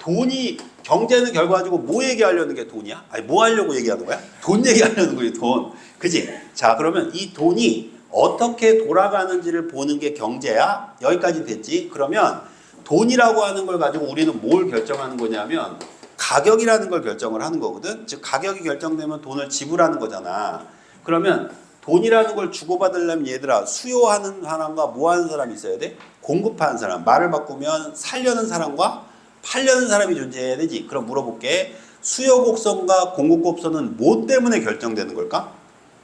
돈이 경제는 결과적으로 뭐 얘기하려는 게 돈이야? 아니 뭐 하려고 얘기하는 거야? 돈 얘기하려는 거지 돈. 그지? 자 그러면 이 돈이 어떻게 돌아가는지를 보는 게 경제야? 여기까지 됐지? 그러면 돈이라고 하는 걸 가지고 우리는 뭘 결정하는 거냐면 가격이라는 걸 결정을 하는 거거든. 즉 가격이 결정되면 돈을 지불하는 거잖아. 그러면 돈이라는 걸 주고받으려면 얘들아 수요하는 사람과 뭐 하는 사람이 있어야 돼? 공급하는 사람. 말을 바꾸면 살려는 사람과 팔려는 사람이 존재해야 되지. 그럼 물어볼게. 수요 곡선과 공급 곡선은 뭐 때문에 결정되는 걸까?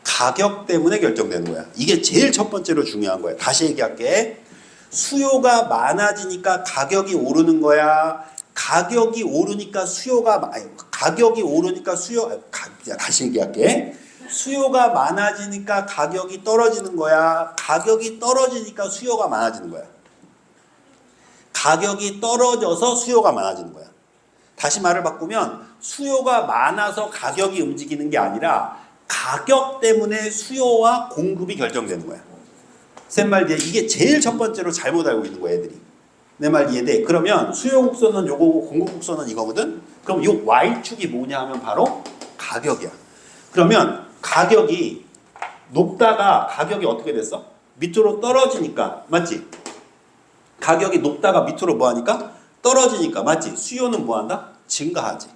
가격 때문에 결정되는 거야. 이게 제일 첫 번째로 중요한 거야. 다시 얘기할게. 수요가 많아지니까 가격이 오르는 거야. 가격이 오르니까 수요가 가격이 오르니까 다시 얘기할게. 수요가 많아지니까 가격이 떨어지는 거야. 가격이 떨어지니까 수요가 많아지는 거야. 가격이 떨어져서 수요가 많아지는 거야. 다시 말을 바꾸면 수요가 많아서 가격이 움직이는 게 아니라 가격 때문에 수요와 공급이 결정되는 거야. 쌤 말 뒤에 이게 제일 첫 번째로 잘못 알고 있는 거야 애들이. 내 말 이해돼? 그러면 수요 곡선은 요거고 공급 곡선은 이거거든? 그럼 요 Y축이 뭐냐 하면 바로 가격이야. 그러면 가격이 높다가 가격이 어떻게 됐어? 밑으로 떨어지니까 맞지? 가격이 높다가 밑으로 뭐하니까? 떨어지니까 맞지? 수요는 뭐한다? 증가하지.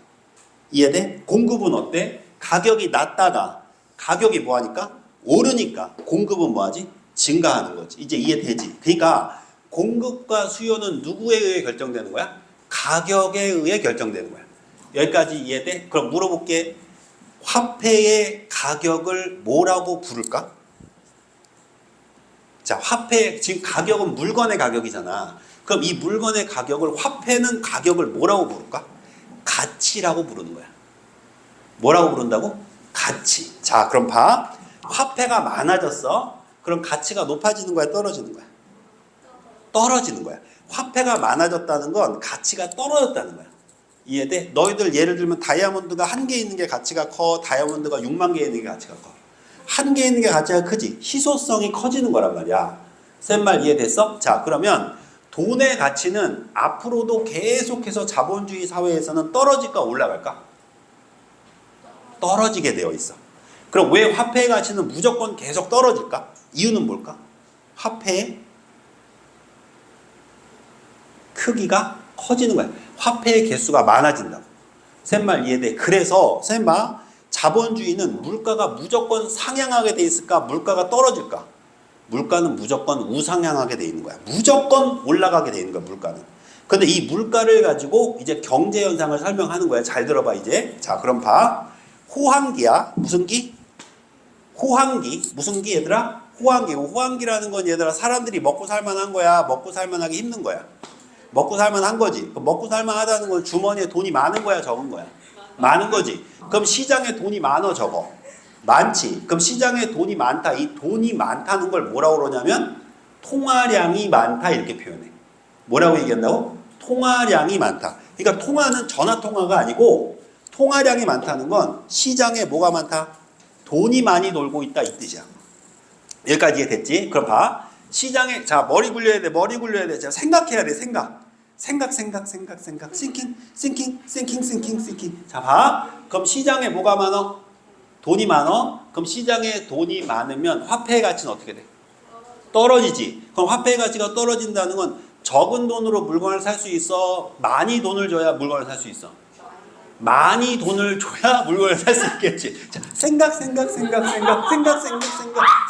이해돼? 공급은 어때? 가격이 낮다가 가격이 뭐하니까? 오르니까 공급은 뭐하지? 증가하는 거지. 이제 이해되지? 그러니까 공급과 수요는 누구에 의해 결정되는 거야? 가격에 의해 결정되는 거야. 여기까지 이해돼? 그럼 물어볼게. 화폐의 가격을 뭐라고 부를까? 자, 화폐, 지금 가격은 물건의 가격이잖아. 그럼 이 물건의 가격을, 화폐는 가격을 뭐라고 부를까? 가치라고 부르는 거야. 뭐라고 부른다고? 가치. 자, 그럼 봐. 화폐가 많아졌어. 그럼 가치가 높아지는 거야, 떨어지는 거야? 떨어지는 거야. 화폐가 많아졌다는 건 가치가 떨어졌다는 거야. 이해돼? 너희들 예를 들면 다이아몬드가 1개 있는 게 가치가 커, 다이아몬드가 6만 개 있는 게 가치가 커. 1개 있는 게 가치가 크지. 희소성이 커지는 거란 말이야. 쌤 말 이해됐어? 자, 그러면 돈의 가치는 앞으로도 계속해서 자본주의 사회에서는 떨어질까 올라갈까? 떨어지게 되어 있어. 그럼 왜 화폐의 가치는 무조건 계속 떨어질까? 이유는 뭘까? 화폐의 크기가 커지는 거야. 화폐의 개수가 많아진다고. 쌤 말 이해돼? 그래서 쌤 봐. 자본주의는 물가가 무조건 상향하게 돼 있을까? 물가가 떨어질까? 물가는 무조건 우상향하게 돼 있는 거야. 무조건 올라가게 돼 있는 거야, 물가는. 근데 이 물가를 가지고 이제 경제 현상을 설명하는 거야. 잘 들어봐, 이제. 자, 그럼 봐. 호황기야. 무슨 기? 호황기. 무슨 기, 얘들아? 호황기. 호황기라는 건 얘들아, 사람들이 먹고 살만한 거야? 먹고 살만하기 힘든 거야? 먹고 살만한 거지. 먹고 살만하다는 건 주머니에 돈이 많은 거야, 적은 거야? 많은 거지. 그럼 시장에 돈이 많어, 적어? 많지. 그럼 시장에 돈이 많다. 이 돈이 많다는 걸 뭐라고 그러냐면 통화량이 많다 이렇게 표현해. 뭐라고 얘기한다고? 통화량이 많다. 그러니까 통화는 전화 통화가 아니고 통화량이 많다는 건 시장에 뭐가 많다? 돈이 많이 돌고 있다 이 뜻이야. 여기까지 이해됐지? 그럼 봐. 시장에 자 머리 굴려야 돼. 머리 굴려야 돼. 자 생각해야 돼. 생각. thinking. 자, 봐. 그럼 시장에 뭐가 많어? 돈이 많어? 그럼 시장에 돈이 많으면 화폐의 가치는 어떻게 돼? 떨어지지. 그럼 화폐의 가치가 떨어진다는 건 적은 돈으로 물건을 살 수 있어? 많이 돈을 줘야 물건을 살 수 있어? 많이 돈을 줘야 물건을 살 수 있겠지. 자,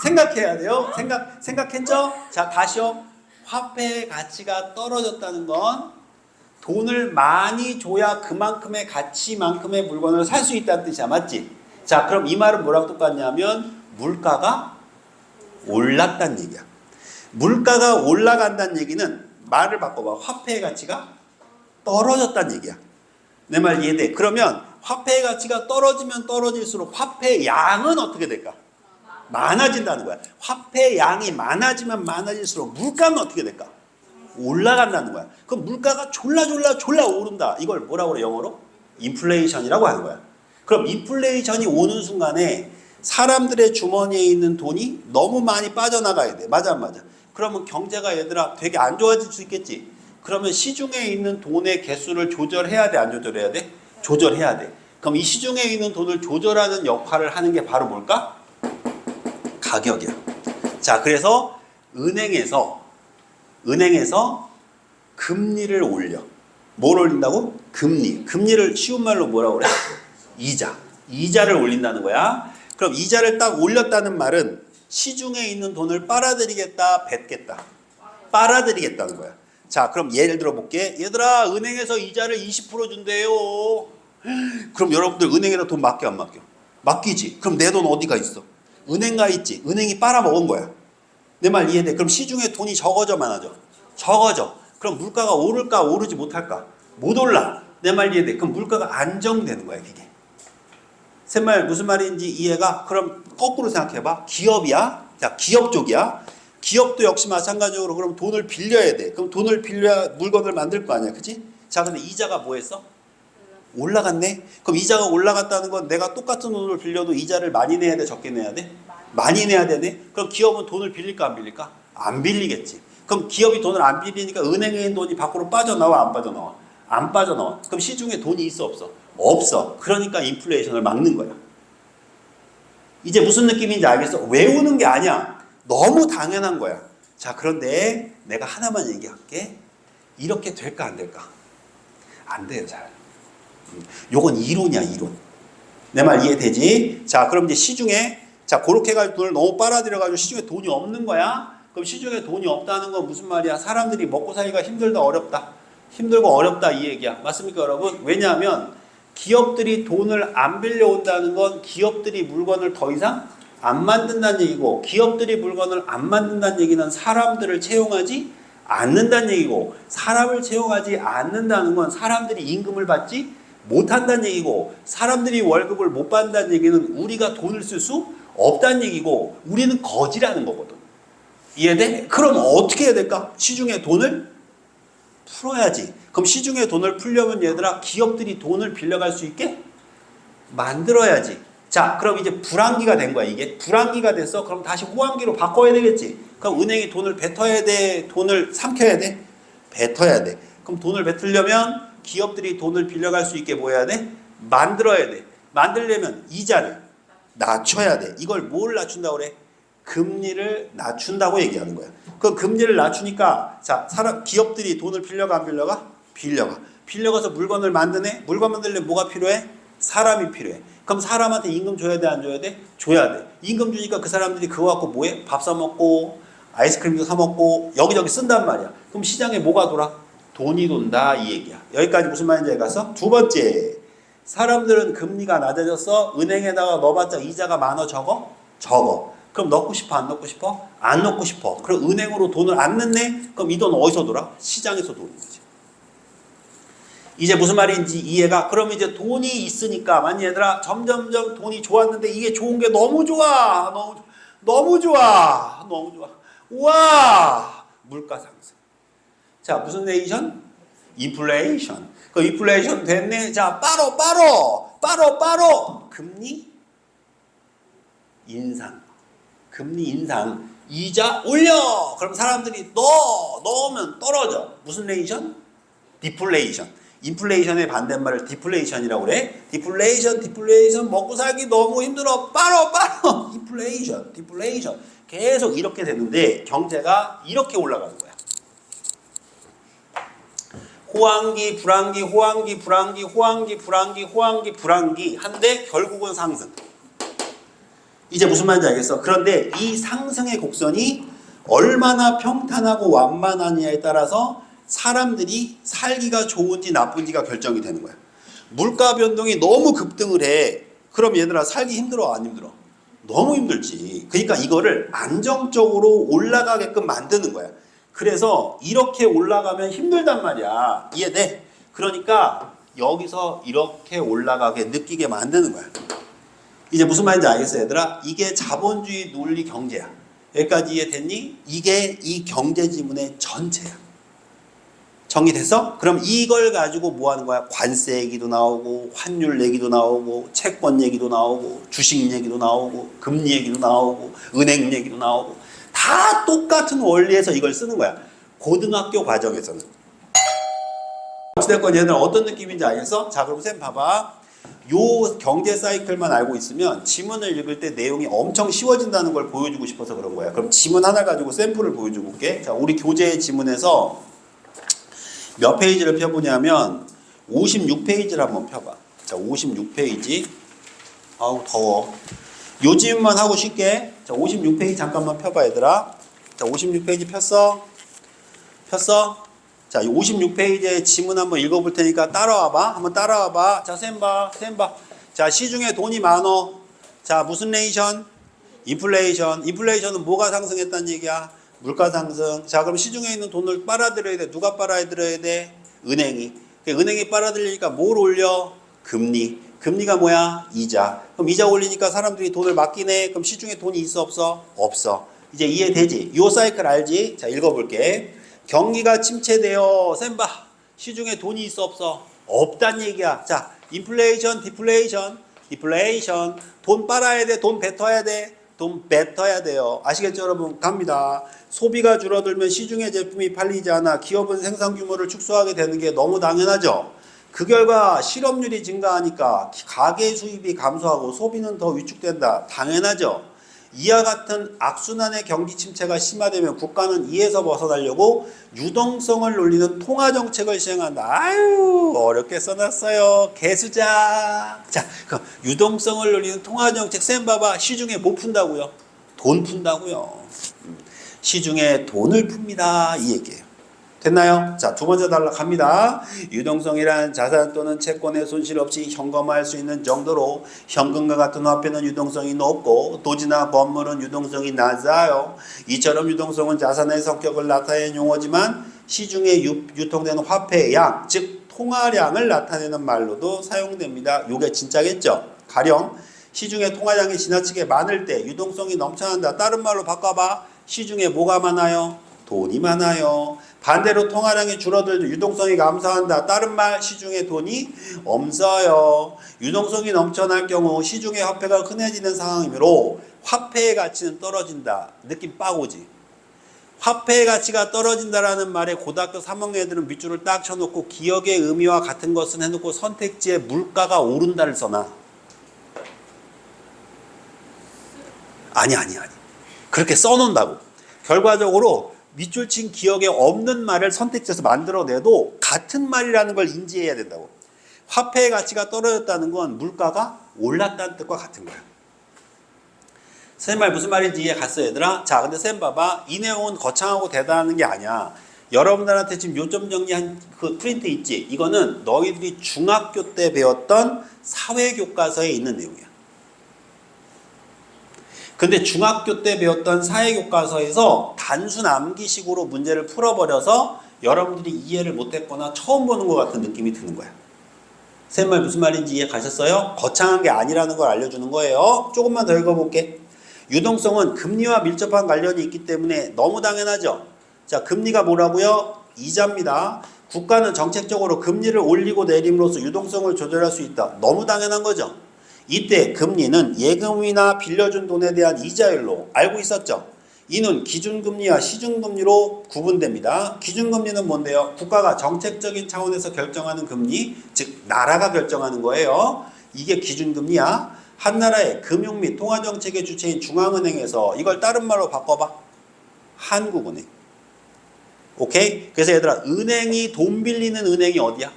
생각해야 돼요. 생각했죠? 자, 다시요. 화폐의 가치가 떨어졌다는 건 돈을 많이 줘야 그만큼의 가치만큼의 물건을 살 수 있다는 뜻이야. 맞지? 자, 그럼 이 말은 뭐랑 똑같냐면 물가가 올랐다는 얘기야. 물가가 올라간다는 얘기는 말을 바꿔봐. 화폐의 가치가 떨어졌다는 얘기야. 내 말 이해돼? 그러면 화폐의 가치가 떨어지면 떨어질수록 화폐의 양은 어떻게 될까? 많아진다는 거야. 화폐 양이 많아지면 많아질수록 물가는 어떻게 될까? 올라간다는 거야. 그럼 물가가 졸라 오른다. 이걸 뭐라고 그래 영어로? 인플레이션이라고 하는 거야. 그럼 인플레이션이 오는 순간에 사람들의 주머니에 있는 돈이 너무 많이 빠져나가야 돼. 맞아 안 맞아? 그러면 경제가 얘들아 되게 안 좋아질 수 있겠지. 그러면 시중에 있는 돈의 개수를 조절해야 돼, 안 조절해야 돼? 조절해야 돼. 그럼 이 시중에 있는 돈을 조절하는 역할을 하는 게 바로 뭘까? 가격이야. 자, 그래서 은행에서 금리를 올려. 뭘 올린다고? 금리. 금리를 쉬운 말로 뭐라고 그래? 이자를 올린다는 거야. 그럼 이자를 딱 올렸다는 말은 시중에 있는 돈을 빨아들이겠다, 뱉겠다. 빨아들이겠다는 거야. 자, 그럼 예를 들어 볼게. 얘들아, 은행에서 이자를 20% 준대요. 그럼 여러분들 은행에다 돈 맡겨, 안 맡겨? 맡기지. 그럼 내 돈 어디가 있어? 은행 가 있지. 은행이 빨아먹은 거야. 내 말 이해돼? 그럼 시중에 돈이 적어져, 많아져? 적어져. 그럼 물가가 오를까, 오르지 못할까? 못 올라. 내 말 이해돼? 그럼 물가가 안정되는 거야, 이게. 셋말 무슨 말인지 이해가? 그럼 거꾸로 생각해봐. 기업이야. 자, 기업 쪽이야. 기업도 역시 마찬가지로 그럼 돈을 빌려야 돼. 그럼 돈을 빌려야 물건을 만들 거 아니야, 그치? 자, 근데 이자가 뭐 했어? 올라갔네. 그럼 이자가 올라갔다는 건 내가 똑같은 돈을 빌려도 이자를 많이 내야 돼, 적게 내야 돼? 많이 내야 되네. 그럼 기업은 돈을 빌릴까, 안 빌릴까? 안 빌리겠지. 그럼 기업이 돈을 안 빌리니까 은행에 있는 돈이 밖으로 빠져나와, 안 빠져나와? 안 빠져나와. 그럼 시중에 돈이 있어, 없어? 없어. 그러니까 인플레이션을 막는 거야. 이제 무슨 느낌인지 알겠어? 외우는 게 아니야. 너무 당연한 거야. 자, 그런데 내가 하나만 얘기할게. 이렇게 될까, 안 될까? 안 돼요, 잘. 요건 이론이야, 이론. 내 말 이해되지? 자, 그럼 이제 시중에, 자, 그렇게 해가지고 돈을 너무 빨아들여가지고 시중에 돈이 없는 거야? 그럼 시중에 돈이 없다는 건 무슨 말이야? 사람들이 먹고 살기가 힘들다, 어렵다. 힘들고 어렵다, 이 얘기야. 맞습니까, 여러분? 왜냐하면 기업들이 돈을 안 빌려온다는 건 기업들이 물건을 더 이상 안 만든다는 얘기고, 기업들이 물건을 안 만든다는 얘기는 사람들을 채용하지 않는다는 얘기고, 사람을 채용하지 않는다는 건 사람들이 임금을 받지 못한다는 얘기고, 사람들이 월급을 못 받는다는 얘기는 우리가 돈을 쓸 수 없다는 얘기고, 우리는 거지라는 거거든. 이해돼? 그럼 어떻게 해야 될까? 시중에 돈을 풀어야지. 그럼 시중에 돈을 풀려면 얘들아, 기업들이 돈을 빌려갈 수 있게 만들어야지. 자, 그럼 이제 불황기가 된 거야. 이게 불황기가 됐어. 그럼 다시 호황기로 바꿔야 되겠지. 그럼 은행이 돈을 뱉어야 돼? 돈을 삼켜야 돼? 뱉어야 돼. 그럼 돈을 뱉으려면 기업들이 돈을 빌려갈 수 있게 뭐 해야 돼? 만들어야 돼. 만들려면 이자를 낮춰야 돼. 이걸 뭘 낮춘다고 그래? 금리를 낮춘다고 얘기하는 거야. 그 금리를 낮추니까, 자, 기업들이 돈을 빌려가, 안 빌려가? 빌려가. 빌려가서 물건을 만드네? 물건 만들려면 뭐가 필요해? 사람이 필요해. 그럼 사람한테 임금 줘야 돼, 안 줘야 돼? 줘야 돼. 임금 주니까 그 사람들이 그거 갖고 뭐해? 밥 사 먹고, 아이스크림도 사 먹고, 여기저기 쓴단 말이야. 그럼 시장에 뭐가 돌아? 돈이 돈다, 이 얘기야. 여기까지 무슨 말인지 알겠어? 두 번째, 사람들은 금리가 낮아졌어. 은행에다가 넣어봤자 이자가 많아, 적어? 적어. 그럼 넣고 싶어, 안 넣고 싶어? 안 넣고 싶어. 그럼 은행으로 돈을 안 넣네? 그럼 이 돈 어디서 돌아? 시장에서 도는 거지. 이제 무슨 말인지 이해가? 그럼 이제 돈이 있으니까, 만약 얘들아, 점점점 돈이 좋았는데 이게 좋은 게 너무 좋아. 너무 좋아. 너무 좋아. 우와! 물가 상승. 자, 무슨 레이션? 인플레이션. 그 인플레이션 됐네. 자, 빠로. 금리 인상. 금리 인상. 이자 올려. 그럼 사람들이 넣으면 떨어져. 무슨 레이션? 디플레이션. 인플레이션의 반대말을 디플레이션이라고 그래. 디플레이션 먹고 살기 너무 힘들어. 빠로 디플레이션. 계속 이렇게 되는데 경제가 이렇게 올라가는 거야. 호황기, 불황기, 호황기, 불황기, 호황기, 불황기, 호황기, 불황기 한데 결국은 상승. 이제 무슨 말인지 알겠어? 그런데 이 상승의 곡선이 얼마나 평탄하고 완만하냐에 따라서 사람들이 살기가 좋은지 나쁜지가 결정이 되는 거야. 물가 변동이 너무 급등을 해. 그럼 얘들아 살기 힘들어, 안 힘들어? 너무 힘들지. 그러니까 이거를 안정적으로 올라가게끔 만드는 거야. 그래서 이렇게 올라가면 힘들단 말이야. 이해돼? 그러니까 여기서 이렇게 올라가게 느끼게 만드는 거야. 이제 무슨 말인지 알겠어, 얘들아? 이게 자본주의 논리 경제야. 여기까지 이해됐니? 이게 이 경제 지문의 전체야. 정리됐어? 그럼 이걸 가지고 뭐 하는 거야? 관세 얘기도 나오고, 환율 얘기도 나오고, 채권 얘기도 나오고, 주식 얘기도 나오고, 금리 얘기도 나오고, 은행 얘기도 나오고, 다 똑같은 원리에서 이걸 쓰는 거야. 고등학교 과정에서는. 어찌됐건 얘는 어떤 느낌인지 알겠어? 자, 그럼 쌤 봐봐. 요 경제 사이클만 알고 있으면 지문을 읽을 때 내용이 엄청 쉬워진다는 걸 보여주고 싶어서 그런 거야. 그럼 지문 하나 가지고 샘플을 보여주고 올게. 자, 우리 교재 지문에서 몇 페이지를 펴보냐면 56페이지를 한번 펴봐. 자, 56페이지. 아우 더워. 요 지문만 하고 쉽게. 자, 56페이지 잠깐만 펴봐 얘들아. 자, 56페이지 폈어? 폈어? 자, 56페이지의 지문 한번 읽어볼 테니까 따라와봐. 한번 따라와봐. 자, 쌤 봐. 자, 시중에 돈이 많어. 자, 무슨 레이션? 인플레이션. 인플레이션은 뭐가 상승했다는 얘기야? 물가 상승. 자, 그럼 시중에 있는 돈을 빨아들여야 돼. 누가 빨아들여야 돼? 은행이. 은행이 빨아들이니까 뭘 올려? 금리. 금리가 뭐야? 이자. 그럼 이자 올리니까 사람들이 돈을 맡기네. 그럼 시중에 돈이 있어 없어? 없어. 이제 이해되지? 요 사이클 알지? 자, 읽어볼게. 경기가 침체되어. 쌤 봐. 시중에 돈이 있어 없어? 없단 얘기야. 자, 인플레이션, 디플레이션. 돈 빨아야 돼? 돈 뱉어야 돼? 돈 뱉어야 돼요. 아시겠죠 여러분? 갑니다. 소비가 줄어들면 시중의 제품이 팔리지 않아 기업은 생산 규모를 축소하게 되는 게 너무 당연하죠. 그 결과 실업률이 증가하니까 가계 수입이 감소하고 소비는 더 위축된다. 당연하죠. 이와 같은 악순환의 경기 침체가 심화되면 국가는 이에서 벗어나려고 유동성을 놀리는 통화정책을 시행한다. 아유 어렵게 써놨어요. 개수작. 자, 그 유동성을 놀리는 통화정책 쌤 봐봐. 시중에 뭐 푼다고요? 돈 푼다고요. 시중에 돈을 풉니다. 이 얘기예요. 됐나요? 자, 두 번째 단락 갑니다. 유동성이란 자산 또는 채권의 손실 없이 현금화할 수 있는 정도로 현금과 같은 화폐는 유동성이 높고 토지나 건물은 유동성이 낮아요. 이처럼 유동성은 자산의 성격을 나타내는 용어지만 시중에 유통되는 화폐의 양, 즉 통화량을 나타내는 말로도 사용됩니다. 요게 진짜겠죠? 가령 시중에 통화량이 지나치게 많을 때 유동성이 넘쳐난다. 다른 말로 바꿔봐. 시중에 뭐가 많아요? 돈이 많아요. 반대로 통화량이 줄어들도 유동성이 감소한다. 다른 말 시중에 돈이 없어요. 유동성이 넘쳐날 경우 시중의 화폐가 흔해지는 상황이므로 화폐의 가치는 떨어진다. 느낌 빠고지. 화폐의 가치가 떨어진다라는 말에 고등학교 3학년 애들은 밑줄을 딱 쳐놓고 기억의 의미와 같은 것은 해놓고 선택지에 물가가 오른다를 써놔. 아니. 그렇게 써놓는다고. 결과적으로 밑줄 친 기억에 없는 말을 선택지에서 만들어내도 같은 말이라는 걸 인지해야 된다고. 화폐의 가치가 떨어졌다는 건 물가가 올랐다는 뜻과 같은 거야. 쌤 말 무슨 말인지 이해 갔어 얘들아? 자, 근데 쌤 봐봐. 이 내용은 거창하고 대단한 게 아니야. 여러분들한테 지금 요점 정리한 그 프린트 있지? 이거는 너희들이 중학교 때 배웠던 사회교과서에 있는 내용이야. 근데 중학교 때 배웠던 사회교과서에서 단순 암기식으로 문제를 풀어버려서 여러분들이 이해를 못했거나 처음 보는 것 같은 느낌이 드는 거야. 쌤 말 무슨 말인지 이해 가셨어요? 거창한 게 아니라는 걸 알려주는 거예요. 조금만 더 읽어볼게. 유동성은 금리와 밀접한 관련이 있기 때문에 너무 당연하죠. 자, 금리가 뭐라고요? 이자입니다. 국가는 정책적으로 금리를 올리고 내림으로써 유동성을 조절할 수 있다. 너무 당연한 거죠. 이때 금리는 예금이나 빌려준 돈에 대한 이자율로 알고 있었죠. 이는 기준금리와 시중금리로 구분됩니다. 기준금리는 뭔데요? 국가가 정책적인 차원에서 결정하는 금리, 즉 나라가 결정하는 거예요. 이게 기준금리야. 한 나라의 금융 및 통화정책의 주체인 중앙은행에서 이걸 다른 말로 바꿔봐. 한국은행. 오케이? 그래서 얘들아 은행이 돈 빌리는 은행이 어디야?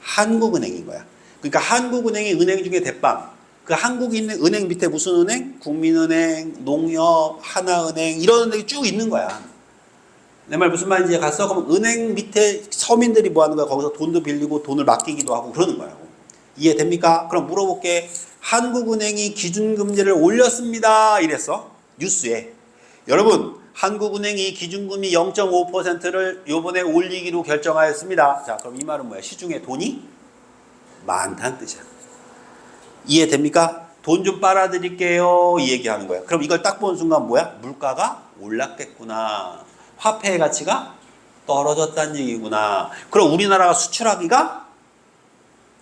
한국은행인 거야. 그러니까 한국은행이 은행 중에 대빵. 그 한국에 있는 은행 밑에 무슨 은행? 국민은행, 농협, 하나은행 이런 은행이 쭉 있는 거야. 내 말 무슨 말인지 갔어? 그럼 은행 밑에 서민들이 뭐 하는 거야? 거기서 돈도 빌리고 돈을 맡기기도 하고 그러는 거야. 이해됩니까? 그럼 물어볼게. 한국은행이 기준금리를 올렸습니다. 이랬어. 뉴스에. 여러분 한국은행이 기준금리 0.5%를 요번에 올리기로 결정하였습니다. 자, 그럼 이 말은 뭐야? 시중에 돈이 많다는 뜻이야. 이해됩니까? 돈 좀 빨아드릴게요. 이 얘기하는 거야. 그럼 이걸 딱 보는 순간 뭐야? 물가가 올랐겠구나. 화폐의 가치가 떨어졌다는 얘기구나. 그럼 우리나라가 수출하기가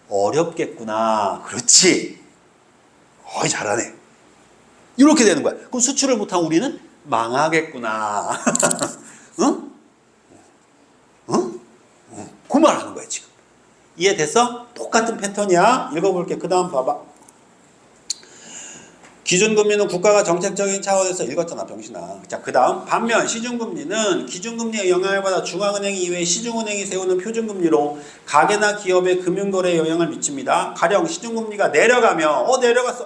어렵겠구나. 그렇지. 어이 잘하네. 이렇게 되는 거야. 그럼 수출을 못하면 우리는 망하겠구나. 응? 응? 그 말하는 거야 지금. 이해됐어? 똑같은 패턴이야. 읽어볼게. 그 다음 봐봐. 기준금리는 국가가 정책적인 차원에서 읽었잖아, 병신아. 자, 그 다음 반면 시중금리는 기준금리의 영향을 받아 중앙은행 이외에 시중은행이 세우는 표준금리로 가계나 기업의 금융거래에 영향을 미칩니다. 가령 시중금리가 내려가면 내려갔어.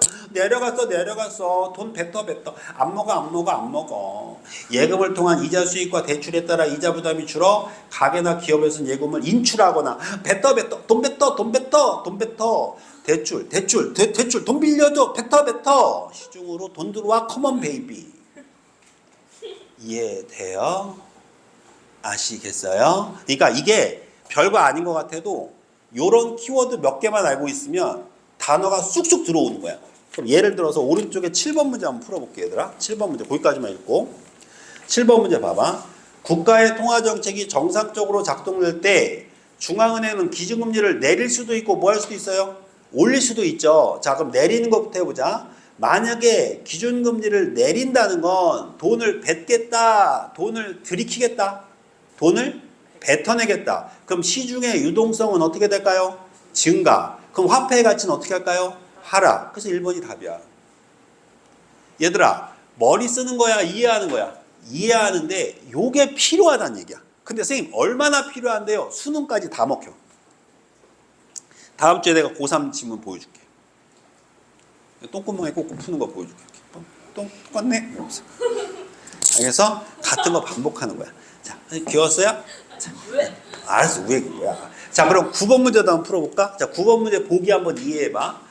돈 뱉어. 안 먹어. 예금을 통한 이자 수익과 대출에 따라 이자 부담이 줄어 가계나 기업에서는 예금을 인출하거나 돈 뱉어. 대출 돈 빌려줘 뱉어 시중으로 돈 들어와 컴온 베이비. 이해돼요? 아시겠어요? 그러니까 이게 별거 아닌 것 같아도 요런 키워드 몇 개만 알고 있으면 단어가 쑥쑥 들어오는 거야. 그럼 예를 들어서 오른쪽에 7번 문제 한번 풀어볼게 얘들아. 7번 문제 거기까지만 읽고 7번 문제 봐봐. 국가의 통화정책이 정상적으로 작동될 때 중앙은행은 기준금리를 내릴 수도 있고 뭐 할 수도 있어요? 올릴 수도 있죠. 자, 그럼 내리는 것부터 해보자. 만약에 기준금리를 내린다는 건 돈을 뱉겠다, 돈을 들이키겠다, 돈을 뱉어내겠다. 그럼 시중의 유동성은 어떻게 될까요? 증가. 그럼 화폐의 가치는 어떻게 할까요? 하락. 그래서 1번이 답이야. 얘들아, 머리 쓰는 거야? 이해하는 거야? 이해하는데 요게 필요하다는 얘기야. 근데 선생님 얼마나 필요한데요? 수능까지 다 먹혀. 다음 주에 내가 고3 지문 보여줄게. 똥구멍에 꽂고 푸는 거 보여줄게. 똑같네? 그래서 같은 거 반복하는 거야. 자, 귀여웠어요? 자, 알았어, 왜 뭐야? 자, 그럼 9번 문제도 한번 풀어볼까? 자, 9번 문제 보기 한번 이해해봐.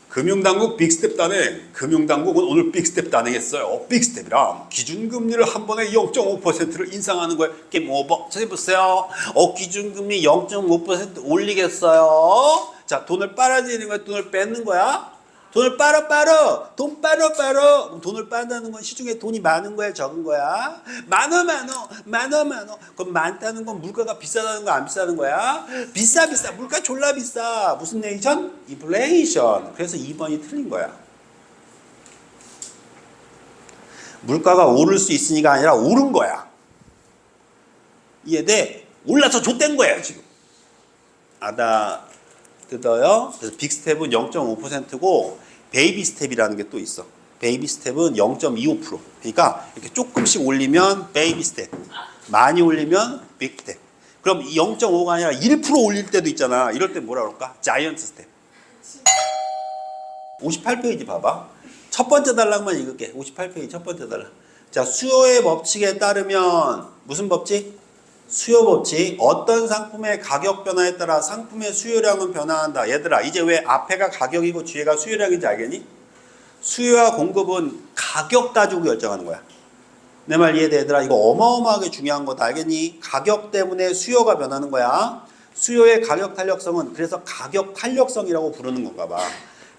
금융당국 빅스텝 단행. 금융당국은 오늘 빅스텝 단행했어요. 빅스텝이랑 기준금리를 한 번에 0.5%를 인상하는 거예요. 게임 오버. 찾아보세요. 기준금리 0.5% 올리겠어요. 자, 돈을 빨아들이는 거야? 돈을 뺏는 거야? 돈을 빨어. 돈 빨어. 그럼 돈을 빤다는 건 시중에 돈이 많은 거야? 적은 거야? 많어. 그럼 많다는 건 물가가 비싸다는 거 안 비싸는 거야? 비싸. 물가 졸라 비싸. 무슨 레이션? 인플레이션. 그래서 2번이 틀린 거야. 물가가 오를 수 있으니까 아니라 오른 거야. 이해돼? 올라서 좆된 거야 지금. 뜯어요. 그래서 빅스텝은 0.5%고 베이비 스텝이라는 게 또 있어. 베이비 스텝은 0.25%. 그러니까 이렇게 조금씩 올리면 베이비 스텝, 많이 올리면 빅 스텝. 그럼 0.5가 아니라 1% 올릴 때도 있잖아. 이럴 때 뭐라 그럴까? 자이언트 스텝. 58페이지 봐봐. 첫 번째 단락만 읽을게. 58페이지 첫 번째 단락. 자, 수요의 법칙에 따르면 무슨 법칙? 수요 법칙. 어떤 상품의 가격 변화에 따라 상품의 수요량은 변화한다. 얘들아, 이제 왜 앞에가 가격이고 뒤에가 수요량인지 알겠니? 수요와 공급은 가격 가지고 결정하는 거야. 내 말 이해돼 얘들아? 이거 어마어마하게 중요한 거다. 알겠니? 가격 때문에 수요가 변하는 거야. 수요의 가격 탄력성은 그래서 가격 탄력성이라고 부르는 건가 봐.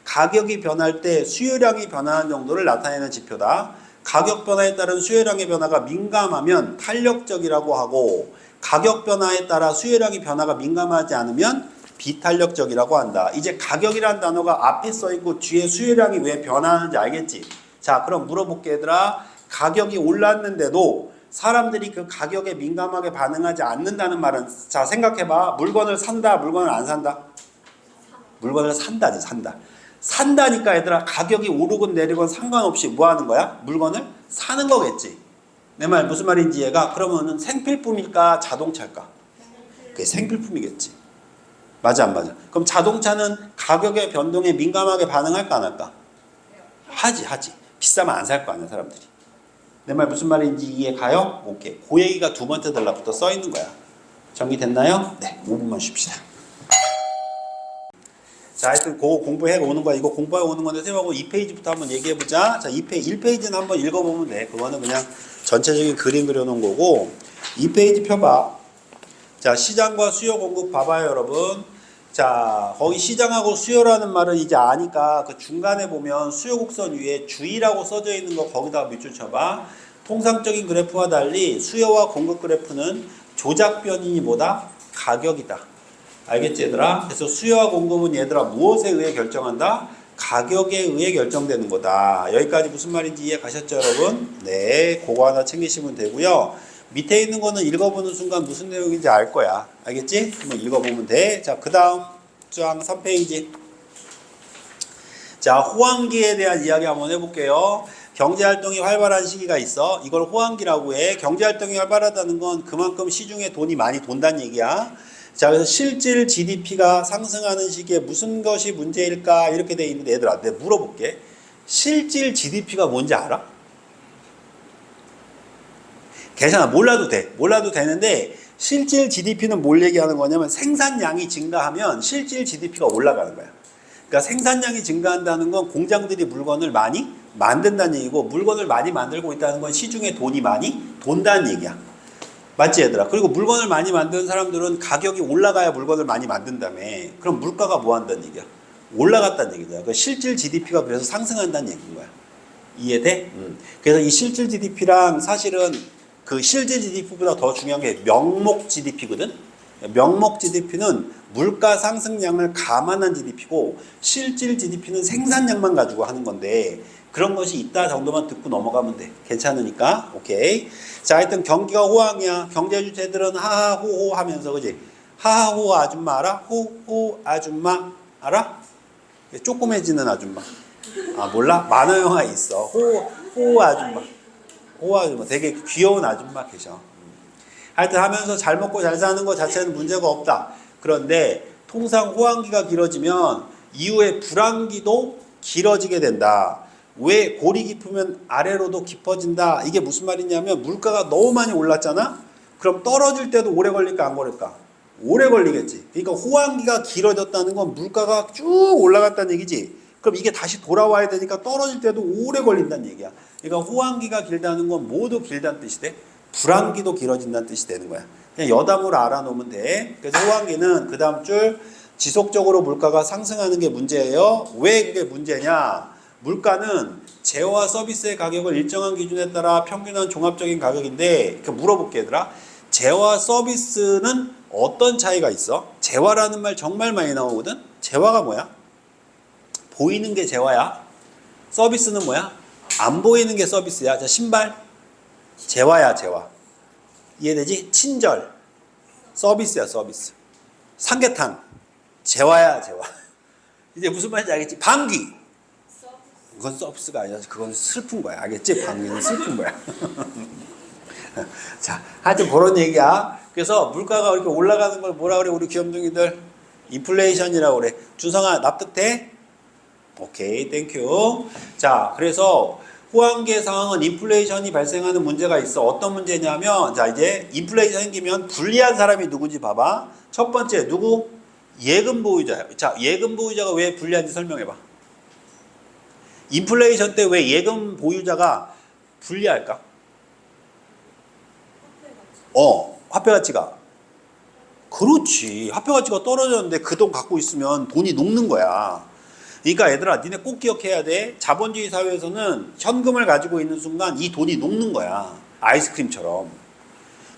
가격이 변할 때 수요량이 변하는 정도를 나타내는 지표다. 가격 변화에 따른 수요량의 변화가 민감하면 탄력적이라고 하고 가격 변화에 따라 수요량의 변화가 민감하지 않으면 비탄력적이라고 한다. 이제 가격이라는 단어가 앞에 써있고 뒤에 수요량이 왜 변하는지 알겠지? 자, 그럼 물어볼게 얘들아. 가격이 올랐는데도 사람들이 그 가격에 민감하게 반응하지 않는다는 말은, 자 생각해봐. 물건을 산다, 물건을 안 산다? 물건을 산다지. 산다니까 얘들아. 가격이 오르건 내리건 상관없이 뭐 하는 거야? 물건을 사는 거겠지. 내 말 무슨 말인지 이해가? 그러면은 생필품일까 자동차일까? 그게 생필품이겠지. 맞아 안 맞아? 그럼 자동차는 가격의 변동에 민감하게 반응할까 안 할까? 하지. 비싸면 안 살 거 아니야 사람들이. 내 말 무슨 말인지 이해 가요? 오케이. 그 얘기가 두 번째 단락부터 써 있는 거야. 정리됐나요? 네, 5분만 쉽시다. 자, 하여튼 그거 공부해 오는 거야. 이거 공부해 오는 건데 생각하고 2페이지부터 한번 얘기해 보자. 자, 1페이지는 한번 읽어보면 돼. 그거는 그냥 전체적인 그림 그려놓은 거고. 2페이지 펴봐. 자, 시장과 수요 공급 봐봐요, 여러분. 자, 거기 시장하고 수요라는 말은 이제 아니까 그 중간에 보면 수요 곡선 위에 주의라고 써져 있는 거 거기다가 밑줄 쳐봐. 통상적인 그래프와 달리 수요와 공급 그래프는 조작 변인이 뭐다? 가격이다. 알겠지 얘들아? 그래서 수요와 공급은 얘들아 무엇에 의해 결정한다? 가격에 의해 결정되는 거다. 여기까지 무슨 말인지 이해 가셨죠 여러분? 네, 그거 하나 챙기시면 되고요. 밑에 있는 거는 읽어보는 순간 무슨 내용인지 알 거야. 알겠지? 한번 읽어보면 돼. 자, 그 다음 쫙 3페이지. 자, 호황기에 대한 이야기 한번 해볼게요. 경제활동이 활발한 시기가 있어. 이걸 호황기라고 해. 경제활동이 활발하다는 건 그만큼 시중에 돈이 많이 돈다는 얘기야. 자, 그래서 실질 GDP가 상승하는 시기에 무슨 것이 문제일까? 이렇게 돼 있는데 얘들아, 내가 물어볼게. 실질 GDP가 뭔지 알아? 괜찮아. 몰라도 돼. 몰라도 되는데 실질 GDP는 뭘 얘기하는 거냐면 생산량이 증가하면 실질 GDP가 올라가는 거야. 그러니까 생산량이 증가한다는 건 공장들이 물건을 많이 만든다는 얘기고 물건을 많이 만들고 있다는 건 시중에 돈이 많이 돈다는 얘기야. 맞지 얘들아? 그리고 물건을 많이 만드는 사람들은 가격이 올라가야 물건을 많이 만든다며. 그럼 물가가 뭐 한다는 얘기야? 올라갔다는 얘기잖아. 그러니까 실질 GDP가 그래서 상승한다는 얘기인 거야. 이해돼? 그래서 이 실질 GDP랑 사실은 그 실질 GDP보다 더 중요한 게 명목 GDP거든? 명목 GDP는 물가 상승량을 감안한 GDP고 실질 GDP는 생산량만 가지고 하는 건데 그런 것이 있다 정도만 듣고 넘어가면 돼. 괜찮으니까. 오케이. 자, 하여튼 경기가 호황이야. 경제 주체들은 하하호호 하면서 그지? 하하호 아줌마 알아? 호호 아줌마 알아? 조그매지는 아줌마. 아 몰라? 만화 영화 있어. 호 아줌마. 호 아줌마. 되게 귀여운 아줌마 계셔. 하여튼 하면서 잘 먹고 잘 사는 것 자체는 문제가 없다. 그런데 통상 호황기가 길어지면 이후에 불황기도 길어지게 된다. 왜 골이 깊으면 아래로도 깊어진다. 이게 무슨 말이냐면 물가가 너무 많이 올랐잖아. 그럼 떨어질 때도 오래 걸릴까 안 걸릴까? 오래 걸리겠지. 그러니까 호황기가 길어졌다는 건 물가가 쭉 올라갔다는 얘기지. 그럼 이게 다시 돌아와야 되니까 떨어질 때도 오래 걸린다는 얘기야. 그러니까 호황기가 길다는 건 모두 길다는 뜻이 돼. 불황기도 길어진다는 뜻이 되는 거야. 그냥 여담으로 알아놓으면 돼. 그래서 호황기는 그 다음 줄 지속적으로 물가가 상승하는 게 문제예요. 왜 그게 문제냐? 물가는 재화와 서비스의 가격을 일정한 기준에 따라 평균한 종합적인 가격인데 물어볼게 얘들아. 재화와 서비스는 어떤 차이가 있어? 재화라는 말 정말 많이 나오거든? 재화가 뭐야? 보이는 게 재화야. 서비스는 뭐야? 안 보이는 게 서비스야. 자, 신발 재화야 재화. 이해되지? 친절 서비스야 서비스. 삼계탕 재화야 재화. 이제 무슨 말인지 알겠지? 방귀 그건 서비스가 아니라 그건 슬픈 거야. 알겠지? 방귀는 슬픈 거야. 자, 하여튼 그런 얘기야. 그래서 물가가 이렇게 올라가는 걸 뭐라 그래 우리 귀염둥이들? 인플레이션이라고 그래. 준성아 납득돼? 오케이, 땡큐. 자, 그래서 호황기의 상황은 인플레이션이 발생하는 문제가 있어. 어떤 문제냐면, 자, 이제 인플레이션 생기면 불리한 사람이 누구지 봐봐. 첫 번째, 누구? 예금 보유자야. 자, 예금 보유자가 왜 불리한지 설명해봐. 인플레이션 때 왜 예금 보유자가 불리할까? 화폐 가치가. 그렇지. 화폐 가치가 떨어졌는데 그 돈 갖고 있으면 돈이 녹는 거야. 그러니까 얘들아 니네 꼭 기억해야 돼. 자본주의 사회에서는 현금을 가지고 있는 순간 이 돈이 녹는 거야. 아이스크림처럼.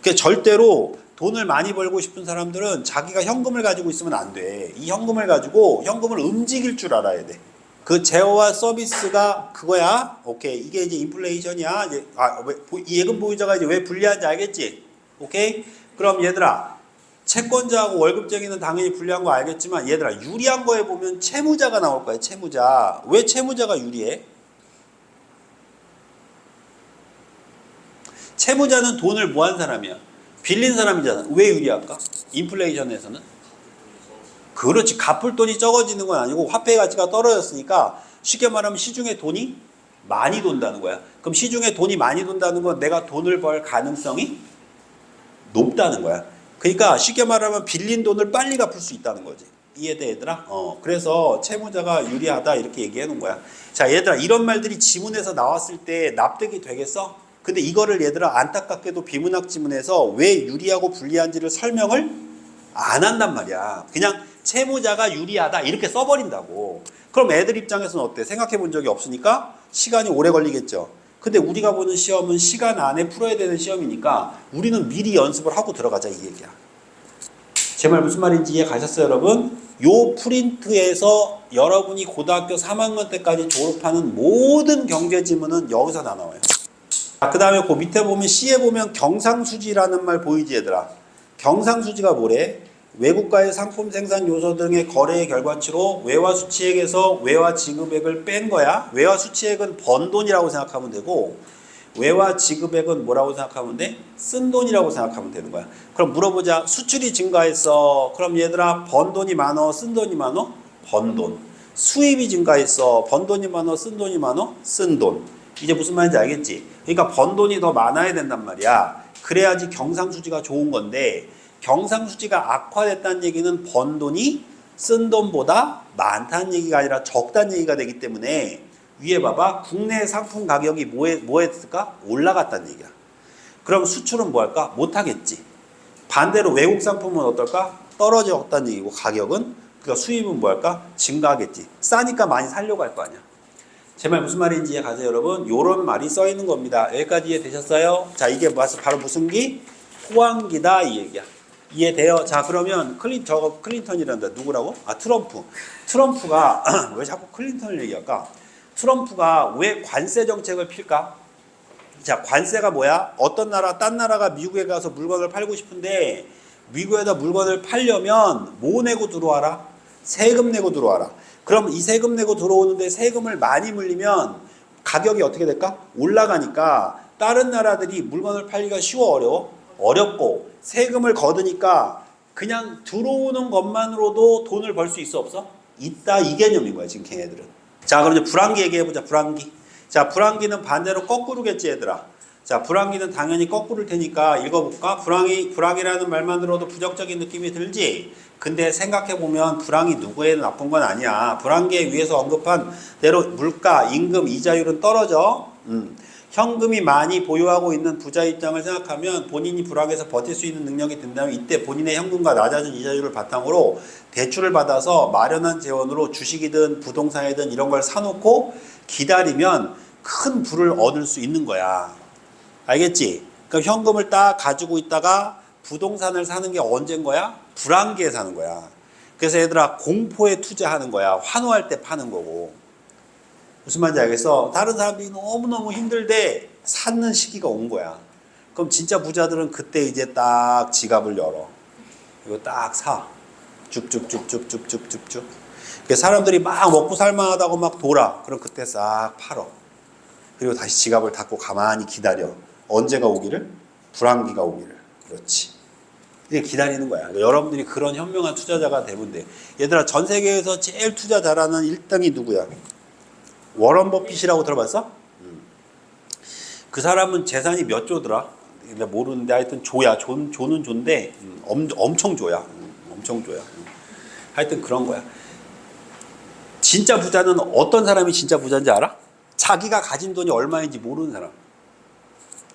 그러니까 절대로 돈을 많이 벌고 싶은 사람들은 자기가 현금을 가지고 있으면 안 돼. 이 현금을 가지고 현금을 움직일 줄 알아야 돼. 그 재화와 서비스가 그거야. 오케이. 이게 이제 인플레이션이야. 이제 예금 보유자가 이제 왜 불리한지 알겠지? 오케이. 그럼 얘들아 채권자하고 월급쟁이는 당연히 불리한 거 알겠지만 얘들아 유리한 거에 보면 채무자가 나올 거야. 채무자. 왜 채무자가 유리해? 채무자는 돈을 뭐 한 사람이야? 빌린 사람이잖아. 왜 유리할까? 인플레이션에서는? 그렇지. 갚을 돈이 적어지는 건 아니고 화폐 가치가 떨어졌으니까 쉽게 말하면 시중에 돈이 많이 돈다는 거야. 그럼 시중에 돈이 많이 돈다는 건 내가 돈을 벌 가능성이 높다는 거야. 그러니까 쉽게 말하면 빌린 돈을 빨리 갚을 수 있다는 거지. 이해돼 얘들아? 그래서 채무자가 유리하다 이렇게 얘기해 놓은 거야. 자 얘들아 이런 말들이 지문에서 나왔을 때 납득이 되겠어? 근데 이거를 얘들아 안타깝게도 비문학 지문에서 왜 유리하고 불리한지를 설명을 안 한단 말이야. 그냥 채무자가 유리하다 이렇게 써버린다고. 그럼 애들 입장에서는 어때? 생각해 본 적이 없으니까 시간이 오래 걸리겠죠. 근데 우리가 보는 시험은 시간 안에 풀어야 되는 시험이니까 우리는 미리 연습을 하고 들어가자 이 얘기야. 제 말 무슨 말인지 이해 가셨어요 여러분? 요 프린트에서 여러분이 고등학교 3학년 때까지 졸업하는 모든 경제 지문은 여기서 다 나와요. 그 다음에 그 밑에 보면 C에 보면 경상수지라는 말 보이지 얘들아. 경상수지가 뭐래? 외국과의 상품 생산 요소 등의 거래의 결과치로 외화 수취액에서 외화 지급액을 뺀 거야. 외화 수취액은 번 돈이라고 생각하면 되고 외화 지급액은 뭐라고 생각하면 돼? 쓴 돈이라고 생각하면 되는 거야. 그럼 물어보자. 수출이 증가했어. 그럼 얘들아 번 돈이 많어? 쓴 돈이 많어? 번 돈. 수입이 증가했어. 번 돈이 많어? 쓴 돈이 많어? 쓴 돈. 이제 무슨 말인지 알겠지? 그러니까 번 돈이 더 많아야 된단 말이야. 그래야지 경상수지가 좋은 건데 경상수지가 악화됐다는 얘기는 번 돈이 쓴 돈보다 많다는 얘기가 아니라 적다는 얘기가 되기 때문에 위에 봐봐. 국내 상품 가격이 뭐 했을까? 올라갔다는 얘기야. 그럼 수출은 뭐 할까? 못하겠지. 반대로 외국 상품은 어떨까? 떨어졌다는 얘기고 가격은 그러니까 수입은 뭐 할까? 증가하겠지. 싸니까 많이 살려고 할 거 아니야. 제 말 무슨 말인지 이해가세요 여러분? 요런 말이 써 있는 겁니다. 여기까지 이해되셨어요? 자 이게 바로 무슨 기? 호황기다 이 얘기야. 이해돼요? 자 그러면 클린턴이란다. 누구라고? 아 트럼프. 트럼프가 왜 자꾸 클린턴을 얘기할까? 트럼프가 왜 관세 정책을 필까? 자 관세가 뭐야? 어떤 나라 딴 나라가 미국에 가서 물건을 팔고 싶은데 미국에다 물건을 팔려면 뭐 내고 들어와라? 세금 내고 들어와라. 그럼 이 세금 내고 들어오는데 세금을 많이 물리면 가격이 어떻게 될까? 올라가니까 다른 나라들이 물건을 팔기가 쉬워 어려워? 어렵고 세금을 거두니까 그냥 들어오는 것만으로도 돈을 벌 수 있어 없어? 있다 이 개념인 거야 지금 걔네들은. 자 그럼 이제 불황기 얘기해보자. 불황기. 자 불황기는 반대로 거꾸로겠지 얘들아. 자 불황기는 당연히 거꾸로일 테니까 읽어볼까? 불황이라는 말만 들어도 부정적인 느낌이 들지? 근데 생각해보면 불황이 누구에는 나쁜 건 아니야. 불황기에 위에서 언급한 대로 물가, 임금, 이자율은 떨어져. 현금이 많이 보유하고 있는 부자 입장을 생각하면 본인이 불황에서 버틸 수 있는 능력이 된다면 이때 본인의 현금과 낮아진 이자율을 바탕으로 대출을 받아서 마련한 재원으로 주식이든 부동산이든 이런 걸 사놓고 기다리면 큰 부를 얻을 수 있는 거야. 알겠지? 그러니까 현금을 딱 가지고 있다가 부동산을 사는 게 언제인 거야? 불황기에 사는 거야. 그래서 얘들아 공포에 투자하는 거야. 환호할 때 파는 거고. 무슨 말인지 알겠어? 다른 사람들이 너무너무 힘들대 사는 시기가 온 거야. 그럼 진짜 부자들은 그때 이제 딱 지갑을 열어. 이거 딱 사. 쭉쭉쭉쭉쭉쭉쭉. 사람들이 막 먹고 살만하다고 막 돌아. 그럼 그때 싹 팔어. 그리고 다시 지갑을 닫고 가만히 기다려. 언제가 오기를? 불황기가 오기를. 그렇지. 이게 기다리는 거야. 그러니까 여러분들이 그런 현명한 투자자가 되면 돼. 얘들아 전 세계에서 제일 투자 잘하는 1등이 누구야? 워런 버핏이라고 들어봤어? 그 사람은 재산이 몇 조더라? 근데 모르는데 하여튼 조야. 조는 조인데 엄청 조야. 엄청 조야. 하여튼 그런 거야. 진짜 부자는 어떤 사람이 진짜 부자인지 알아? 자기가 가진 돈이 얼마인지 모르는 사람.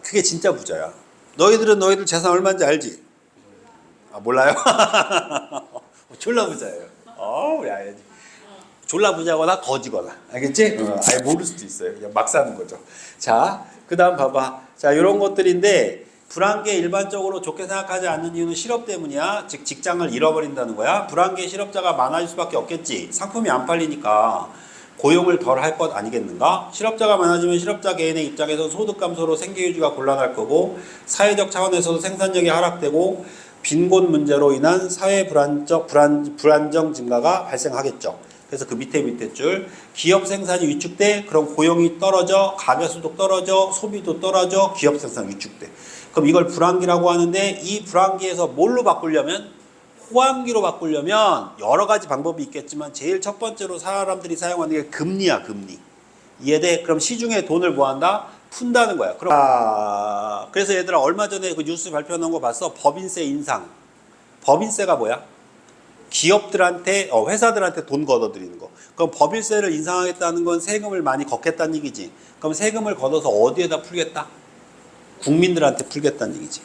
그게 진짜 부자야. 너희들 재산 얼마인지 알지? 아 몰라요? 졸라 부자예요. 우리 알지. 졸라 부자거나 거지거나. 알겠지? 아예 모를 수도 있어요. 그냥 막 사는 거죠. 자, 그 다음 봐봐. 자, 이런 것들인데 불황기에 일반적으로 좋게 생각하지 않는 이유는 실업 때문이야. 즉 직장을 잃어버린다는 거야. 불황기에 실업자가 많아질 수밖에 없겠지. 상품이 안 팔리니까 고용을 덜 할 것 아니겠는가? 실업자가 많아지면 실업자 개인의 입장에서 소득 감소로 생계 유지가 곤란할 거고 사회적 차원에서도 생산력이 하락되고 빈곤 문제로 인한 사회 불안정 증가가 발생하겠죠. 그래서 그 밑에 줄 기업 생산이 위축돼 그럼 고용이 떨어져 가계소득 떨어져 소비도 떨어져 기업 생산 위축돼. 그럼 이걸 불황기라고 하는데 이 불황기에서 뭘로 바꾸려면 호황기로 바꾸려면 여러 가지 방법이 있겠지만 제일 첫 번째로 사람들이 사용하는 게 금리야. 금리. 이해돼? 그럼 시중에 돈을 뭐 한다? 푼다는 거야. 그럼 그래서 얘들아 얼마 전에 그 뉴스 발표한 거 봤어? 법인세 인상. 법인세가 뭐야? 기업들한테 회사들한테 돈 걷어들이는 거. 그럼 법인세를 인상하겠다는 건 세금을 많이 걷겠다는 얘기지. 그럼 세금을 걷어서 어디에다 풀겠다? 국민들한테 풀겠다는 얘기지.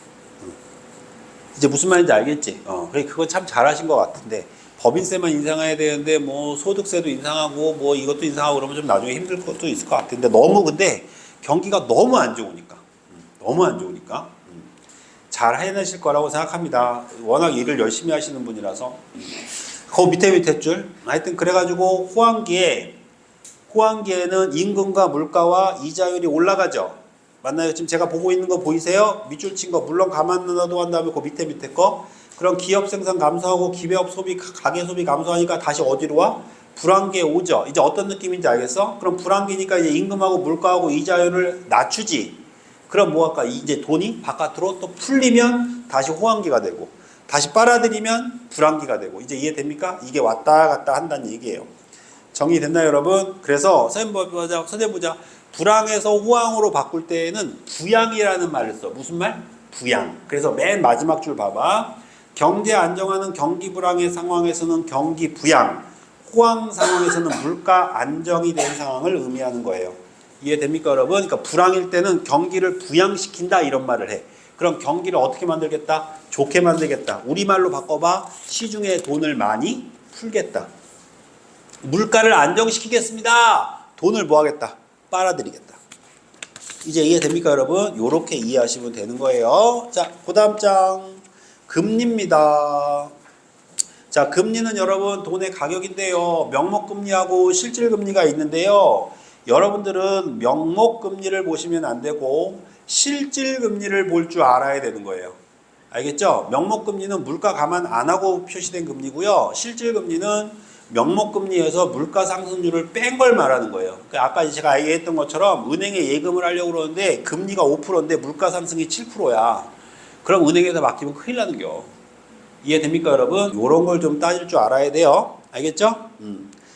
이제 무슨 말인지 알겠지? 그래 그건 참 잘하신 것 같은데 법인세만 인상해야 되는데 뭐 소득세도 인상하고 뭐 이것도 인상하고 그러면 좀 나중에 힘들 것도 있을 것 같은데 너무 근데 경기가 너무 안 좋으니까 잘 해내실 거라고 생각합니다. 워낙 일을 열심히 하시는 분이라서. 그 밑에 줄 하여튼 그래가지고 호황기에는 임금과 물가와 이자율이 올라가죠. 맞나요? 지금 제가 보고 있는 거 보이세요? 밑줄 친 거 물론 가만 놔도 한 다음에 그 밑에 거 그럼 기업 생산 감소하고 기업 소비 가계 소비 감소하니까 다시 어디로 와? 불황기에 오죠. 이제 어떤 느낌인지 알겠어? 그럼 불황기니까 이제 임금하고 물가하고 이자율을 낮추지. 그럼 뭐 할까? 이제 돈이 바깥으로 또 풀리면 다시 호황기가 되고 다시 빨아들이면 불황기가 되고 이제 이해됩니까? 이게 왔다 갔다 한다는 얘기예요. 정리됐나요, 여러분? 그래서 선생님 보자. 불황에서 호황으로 바꿀 때에는 부양이라는 말을 써. 무슨 말? 부양. 그래서 맨 마지막 줄 봐봐. 경제 안정화는 경기 불황의 상황에서는 경기 부양, 호황 상황에서는 물가 안정이 된 상황을 의미하는 거예요. 이해됩니까, 여러분? 그러니까 불황일 때는 경기를 부양시킨다 이런 말을 해. 그럼 경기를 어떻게 만들겠다? 좋게 만들겠다. 우리말로 바꿔봐. 시중에 돈을 많이 풀겠다. 물가를 안정시키겠습니다. 돈을 뭐 하겠다? 빨아들이겠다. 이제 이해됩니까, 여러분? 요렇게 이해하시면 되는 거예요. 자, 그 다음 장 금리입니다. 자, 금리는 여러분 돈의 가격인데요. 명목금리하고 실질금리가 있는데요. 여러분들은 명목금리를 보시면 안 되고 실질금리를 볼 줄 알아야 되는 거예요. 알겠죠? 명목금리는 물가 감안 안 하고 표시된 금리고요. 실질금리는 명목금리에서 물가 상승률을 뺀 걸 말하는 거예요. 아까 제가 얘기했던 것처럼 은행에 예금을 하려고 그러는데 금리가 5%인데 물가 상승이 7%야. 그럼 은행에서 맡기면 큰일 나는 겨. 이해됩니까, 여러분? 요런 걸 좀 따질 줄 알아야 돼요. 알겠죠?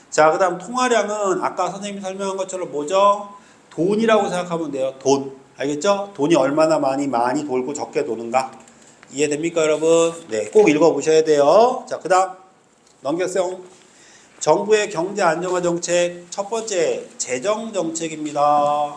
자, 그 다음 통화량은 아까 선생님이 설명한 것처럼 뭐죠? 돈이라고 생각하면 돼요. 돈. 알겠죠? 돈이 얼마나 많이 돌고 적게 도는가? 이해됩니까, 여러분? 네, 꼭 읽어보셔야 돼요. 자, 그 다음 넘겼어요. 정부의 경제 안정화 정책 첫 번째 재정 정책입니다.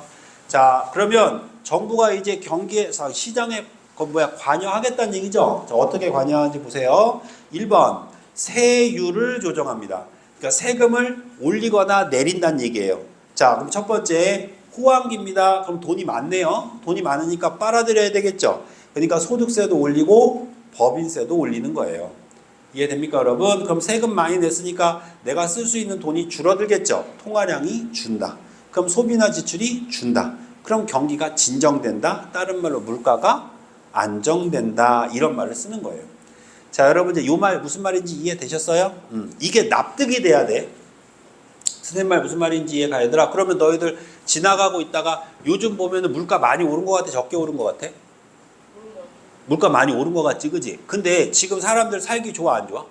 자, 그러면 정부가 이제 경기에서 시장에 관여하겠다는 얘기죠. 자, 어떻게 관여하는지 보세요. 1번 세율을 조정합니다. 그러니까 세금을 올리거나 내린다는 얘기예요. 자, 그럼 첫 번째 호황기입니다. 그럼 돈이 많네요. 돈이 많으니까 빨아들여야 되겠죠. 그러니까 소득세도 올리고 법인세도 올리는 거예요. 이해됩니까, 여러분? 그럼 세금 많이 냈으니까 내가 쓸 수 있는 돈이 줄어들겠죠. 통화량이 준다. 그럼 소비나 지출이 준다. 그럼 경기가 진정된다. 다른 말로 물가가 안정된다. 이런 말을 쓰는 거예요. 자, 여러분 이제 요 말 무슨 말인지 이해되셨어요? 이게 납득이 돼야 돼. 선생님 말 무슨 말인지 이해가 얘들아. 그러면 너희들 지나가고 있다가 요즘 보면은 물가 많이 오른 것 같아? 적게 오른 것 같아? 물가 많이 오른 것 같지, 그지? 근데 지금 사람들 살기 좋아, 안 좋아?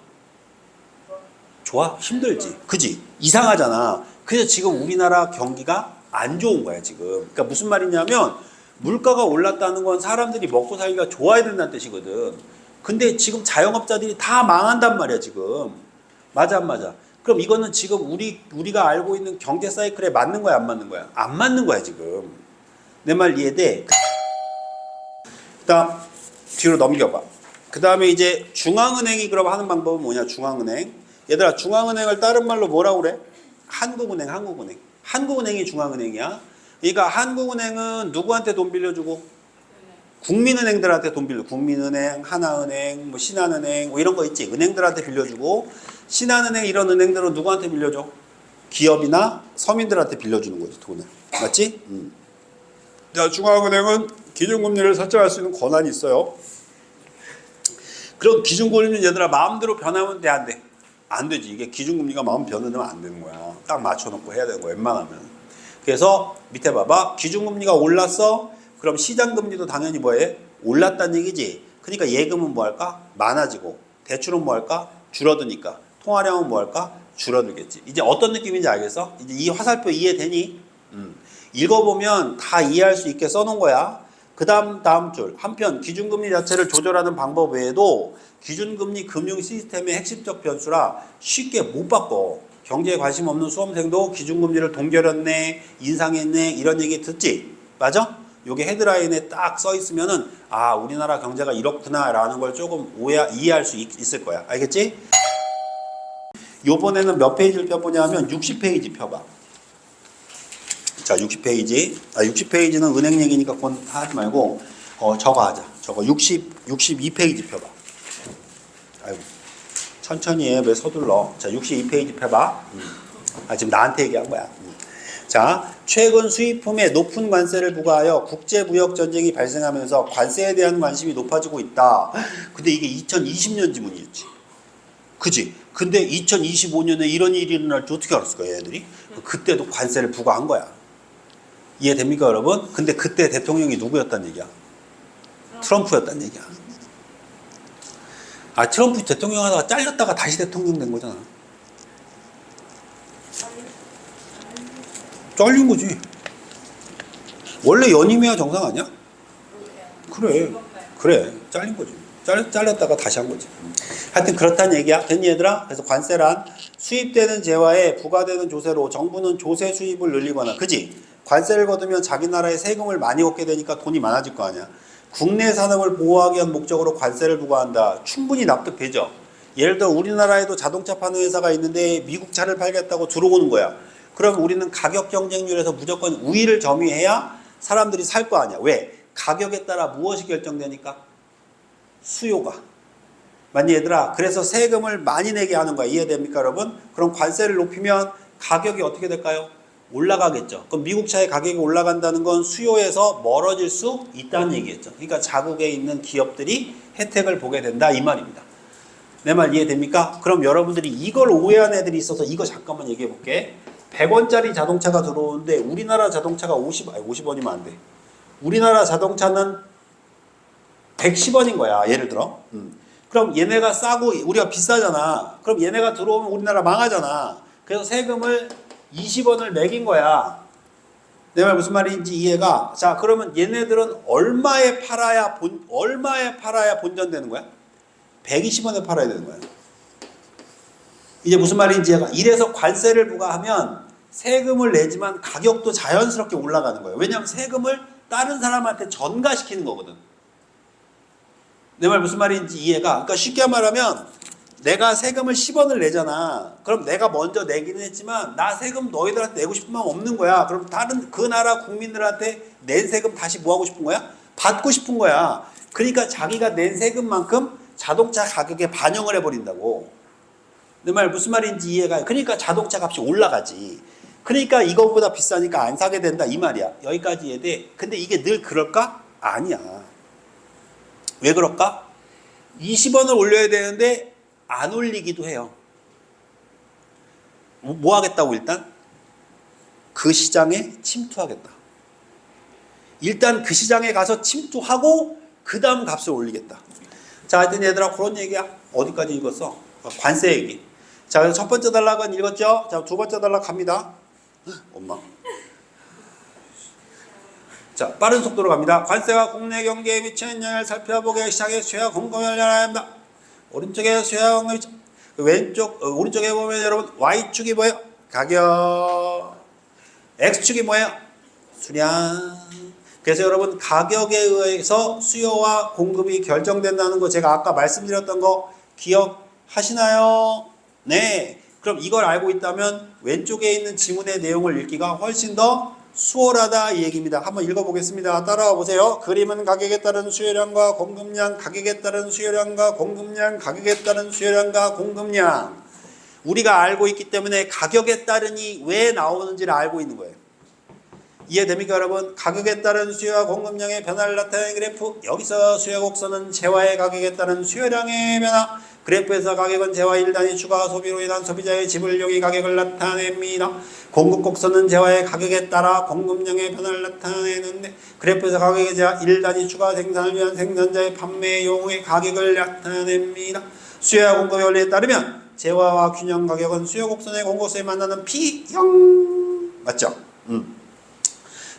좋아? 힘들지, 그지? 이상하잖아. 그래서 지금 우리나라 경기가 안 좋은 거야, 지금. 그러니까 무슨 말이냐면 물가가 올랐다는 건 사람들이 먹고 살기가 좋아야 된다는 뜻이거든. 근데 지금 자영업자들이 다 망한단 말이야, 지금. 맞아, 안 맞아? 그럼 이거는 지금 우리가 알고 있는 경제 사이클에 맞는 거야, 안 맞는 거야? 안 맞는 거야, 지금. 내 말 이해돼? 그다음 뒤로 넘겨봐. 그 다음에 이제 중앙은행이 그럼 하는 방법은 뭐냐? 중앙은행. 얘들아, 중앙은행을 다른 말로 뭐라고 그래? 한국은행. 한국은행이 중앙은행이야. 그러니까 한국은행은 누구한테 돈 빌려주고? 국민은행들한테 돈 빌려. 국민은행, 하나은행, 뭐 신한은행, 뭐 이런 거 있지. 은행들한테 빌려주고, 신한은행 이런 은행들은 누구한테 빌려줘? 기업이나 서민들한테 빌려주는 거지, 돈을. 맞지? 자, 중앙은행은 기준금리를 설정할 수 있는 권한이 있어요. 그럼 기준금리는 얘들아 마음대로 변하면 돼, 안 돼? 안 되지. 이게 기준금리가 마음 변하면 안 되는 거야. 딱 맞춰놓고 해야 되는 거야, 웬만하면. 그래서 밑에 봐봐. 기준금리가 올랐어? 그럼 시장금리도 당연히 뭐해? 올랐다는 얘기지. 그러니까 예금은 뭐 할까? 많아지고, 대출은 뭐 할까? 줄어드니까. 통화량은 뭐 할까? 줄어들겠지. 이제 어떤 느낌인지 알겠어? 이제 이 화살표 이해되니? 읽어보면 다 이해할 수 있게 써놓은 거야. 그 다음 줄. 한편 기준금리 자체를 조절하는 방법 외에도 기준금리 금융 시스템의 핵심적 변수라 쉽게 못 바꿔. 경제에 관심 없는 수험생도 기준금리를 동결했네, 인상했네 이런 얘기 듣지? 맞아? 요게 헤드라인에 딱 써 있으면은 아, 우리나라 경제가 이렇구나 라는 걸 조금 이해할 수 있을 거야. 알겠지? 요번에는 몇 페이지를 펴보냐면 60페이지 펴봐. 자, 60페이지. 60페이지는 은행 얘기니까 그건 하지 말고 저거 하자. 저거 62페이지 펴봐. 아이고, 천천히 해. 왜 서둘러. 자, 62페이지 펴봐. 지금 나한테 얘기한 거야. 자, 자, 최근 수입품에 높은 관세를 부과하여 국제무역 전쟁이 발생하면서 관세에 대한 관심이 높아지고 있다. 근데 이게 2020년 지문이었지. 그지? 근데 2025년에 이런 일이 일어날 줄 어떻게 알았을까, 얘들이? 그때도 관세를 부과한 거야. 이해됩니까, 여러분? 근데 그때 대통령이 누구였단 얘기야? 트럼프였단 얘기야. 아, 트럼프 대통령 하다가 잘렸다가 다시 대통령 된 거잖아. 잘린 거지. 원래 연임해야 정상 아니야? 그래. 잘린 거지. 잘렸다가 다시 한 거지. 하여튼 그렇다는 얘기야. 됐니, 얘들아? 그래서 관세란 수입되는 재화에 부과되는 조세로 정부는 조세 수입을 늘리거나, 그지? 관세를 거두면 자기 나라에 세금을 많이 얻게 되니까 돈이 많아질 거 아니야. 국내 산업을 보호하기 위한 목적으로 관세를 부과한다. 충분히 납득되죠? 예를 들어 우리나라에도 자동차 파는 회사가 있는데 미국 차를 팔겠다고 들어오는 거야. 그럼 우리는 가격 경쟁률에서 무조건 우위를 점유해야 사람들이 살 거 아니야. 왜? 가격에 따라 무엇이 결정되니까? 수요가. 맞니, 얘들아? 그래서 세금을 많이 내게 하는 거야. 이해됩니까, 여러분? 그럼 관세를 높이면 가격이 어떻게 될까요? 올라가겠죠. 그럼 미국 차의 가격이 올라간다는 건 수요에서 멀어질 수 있다는 얘기겠죠. 그러니까 자국에 있는 기업들이 혜택을 보게 된다, 이 말입니다. 내 말 이해됩니까? 그럼 여러분들이 이걸 오해한 애들이 있어서 이거 잠깐만 얘기해 볼게. 100원짜리 자동차가 들어오는데 우리나라 자동차가 50원이면 안 돼. 우리나라 자동차는 110원인 거야, 예를 들어. 그럼 얘네가 싸고 우리가 비싸잖아. 그럼 얘네가 들어오면 우리나라 망하잖아. 그래서 세금을 20원을 매긴 거야. 내 말 무슨 말인지 이해가? 자, 그러면 얘네들은 얼마에 팔아야 본전되는 거야? 120원에 팔아야 되는 거야. 이제 무슨 말인지 이해가? 이래서 관세를 부과하면 세금을 내지만 가격도 자연스럽게 올라가는 거예요. 왜냐하면 세금을 다른 사람한테 전가시키는 거거든. 내 말 무슨 말인지 이해가? 그러니까 쉽게 말하면 내가 세금을 10원을 내잖아. 그럼 내가 먼저 내기는 했지만 나 세금 너희들한테 내고 싶은 마음 없는 거야. 그럼 다른 그 나라 국민들한테 낸 세금 다시 뭐 하고 싶은 거야? 받고 싶은 거야. 그러니까 자기가 낸 세금만큼 자동차 가격에 반영을 해버린다고. 내 말 무슨 말인지 이해가? 그러니까 자동차 값이 올라가지. 그러니까 이거보다 비싸니까 안 사게 된다, 이 말이야. 여기까지 이해돼. 근데 이게 늘 그럴까? 아니야. 왜 그럴까? 20원을 올려야 되는데 안 올리기도 해요. 뭐 하겠다고? 일단 그 시장에 침투하겠다. 일단 그 시장에 가서 침투하고 그 다음 값을 올리겠다. 자, 하여튼 얘들아, 그런 얘기야. 어디까지 읽었어? 관세 얘기. 자, 그래서 첫 번째 단락은 읽었죠? 자, 두 번째 단락 갑니다. 엄마. 자, 빠른 속도로 갑니다. 관세가 국내 경제에 미치는 영향을 살펴보게 시장의 수요와 공급을 알아야 합니다. 오른쪽에 수요와 공급이 오른쪽에 보면 여러분 Y축이 뭐예요? 가격. X축이 뭐예요? 수량. 그래서 여러분 가격에 의해서 수요와 공급이 결정된다는 거 제가 아까 말씀드렸던 거 기억하시나요? 네. 그럼 이걸 알고 있다면 왼쪽에 있는 지문의 내용을 읽기가 훨씬 더 수월하다 이 얘기입니다. 한번 읽어보겠습니다. 따라와 보세요. 그림은 가격에 따른 수요량과 공급량, 가격에 따른 수요량과 공급량, 가격에 따른 수요량과 공급량. 우리가 알고 있기 때문에 가격에 따른이 왜 나오는지를 알고 있는 거예요. 이해됩니까, 여러분? 가격에 따른 수요와 공급량의 변화를 나타내는 그래프. 여기서 수요 곡선은 재화의 가격에 따른 수요량의 변화. 그래프에서 가격은 재화 1단위 추가 소비로 인한 소비자의 지불력이 가격을 나타냅니다. 공급 곡선은 재화의 가격에 따라 공급량의 변화를 나타내는데 그래프에서 가격의 재화 1단위 추가 생산을 위한 생산자의 판매 용의 가격을 나타냅니다. 수요와 공급의 원리에 따르면 재화와 균형 가격은 수요 곡선의 공급선에 만나는 P0 맞죠?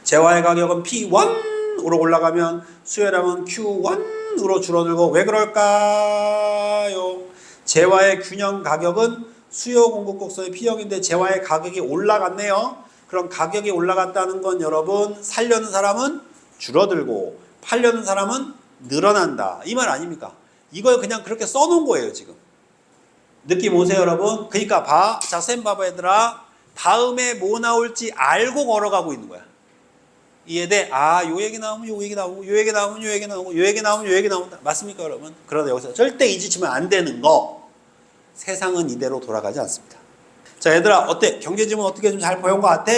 재화의 가격은 P1으로 올라가면 수요량은 Q1으로 줄어들고 왜 그럴까요? 재화의 균형 가격은 수요 공급 곡선의 P0인데 재화의 가격이 올라갔네요. 그럼 가격이 올라갔다는 건 여러분 살려는 사람은 줄어들고 팔려는 사람은 늘어난다. 이 말 아닙니까? 이걸 그냥 그렇게 써놓은 거예요 지금. 느낌 오세요 여러분? 그러니까 봐. 자, 쌤 봐봐 얘들아. 다음에 뭐 나올지 알고 걸어가고 있는 거야. 이해돼? 아, 요 얘기 나오면 요 얘기 나오고, 요 얘기 나오면 요 얘기 나오고, 요 얘기 나오면 요 얘기 나온다. 맞습니까, 여러분? 그러다 여기서 절대 잊으시면 안 되는 거. 세상은 이대로 돌아가지 않습니다. 자, 얘들아, 어때? 경제지문 어떻게 좀 잘 보여온 것 같아?